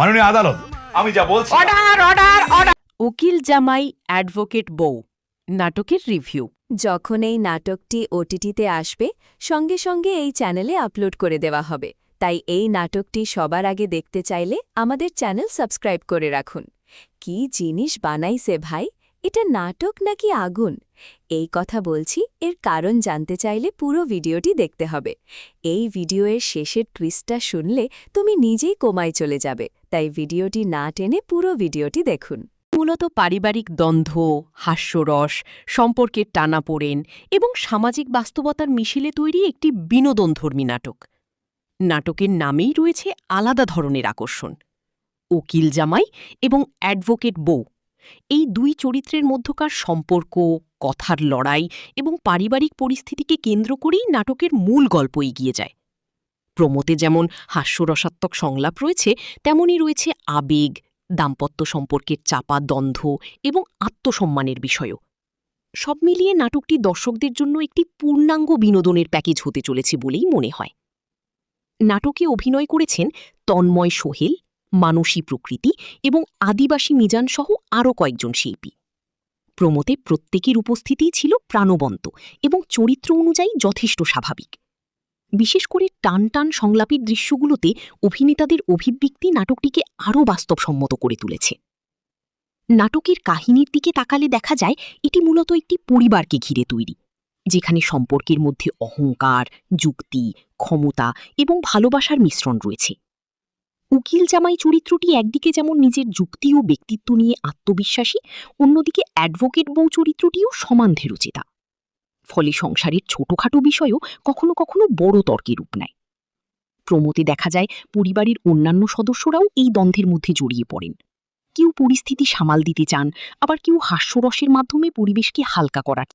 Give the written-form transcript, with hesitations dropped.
মাননীয় আদালত, আমি যা বলছি। Order order order. উকিল জামাই অ্যাডভোকেট বউ নাটকের রিভিউ। যখন এই নাটকটি ওটিটিতে আসবে সঙ্গে সঙ্গে এই চ্যানেলে আপলোড করে দেওয়া হবে, তাই এই নাটকটি সবার আগে দেখতে চাইলে আমাদের চ্যানেল সাবস্ক্রাইব করে রাখুন। কি জিনিস বানাইছে ভাই, এটা নাটক নাকি আগুন? এই কথা বলছি, এর কারণ জানতে চাইলে পুরো ভিডিওটি দেখতে হবে। এই ভিডিওর শেষের টুইস্টটা শুনলে তুমি নিজেই কোমায় চলে যাবে, তাই ভিডিওটি না টেনে পুরো ভিডিওটি দেখুন। মূলত পারিবারিক দ্বন্দ্ব, হাস্যরস, সম্পর্কের টানাপোড়েন এবং সামাজিক বাস্তবতার মিশেলে তৈরি একটি বিনোদনধর্মী নাটক। নাটকের নামেই রয়েছে আলাদা ধরনের আকর্ষণ। উকিল জামাই এবং অ্যাডভোকেট বউ, এই দুই চরিত্রের মধ্যকার সম্পর্ক, কথার লড়াই এবং পারিবারিক পরিস্থিতিকে কেন্দ্র করেই নাটকের মূল গল্প এগিয়ে যায়। প্রমোতে যেমন হাস্যরসাত্মক সংলাপ রয়েছে, তেমনই রয়েছে আবেগ, দাম্পত্য সম্পর্কের চাপা দ্বন্দ্ব এবং আত্মসম্মানের বিষয়ও। সব মিলিয়ে নাটকটি দর্শকদের জন্য একটি পূর্ণাঙ্গ বিনোদনের প্যাকেজ হতে চলেছে বলেই মনে হয়। নাটকে অভিনয় করেছেন তন্ময় সোহেল, মানসী প্রকৃতি এবং আদিবাসী মিজান সহ আরও কয়েকজন শিল্পী। প্রমোতে প্রত্যেকের উপস্থিতিই ছিল প্রাণবন্ত এবং চরিত্র অনুযায়ী যথেষ্ট স্বাভাবিক। বিশেষ করে টান টান সংলাপের দৃশ্যগুলোতে অভিনেতাদের অভিব্যক্তি নাটকটিকে আরও বাস্তবসম্মত করে তুলেছে। নাটকের কাহিনীর দিকে তাকালে দেখা যায় এটি মূলত একটি পরিবারকে ঘিরে তৈরি, যেখানে সম্পর্কের মধ্যে অহংকার, যুক্তি, ক্ষমতা এবং ভালোবাসার মিশ্রণ রয়েছে। উকিল জামাই চরিত্রটি একদিকে যেমন নিজের যুক্তি ও ব্যক্তিত্ব নিয়ে আত্মবিশ্বাসী, অন্যদিকে অ্যাডভোকেট বউ চরিত্রটিও সমান ধীরচেতা। ফলে সংসারের ছোটখাটো বিষয়ও কখনো কখনো বড় তর্কে রূপ নেয়। প্রমোতে দেখা যায় পরিবারের অন্যান্য সদস্যরাও এই দ্বন্দ্বের মধ্যে জড়িয়ে পড়েন। কেউ পরিস্থিতি সামাল দিতে চান, আবার কেউ হাস্যরসের মাধ্যমে পরিবেশকে হালকা করার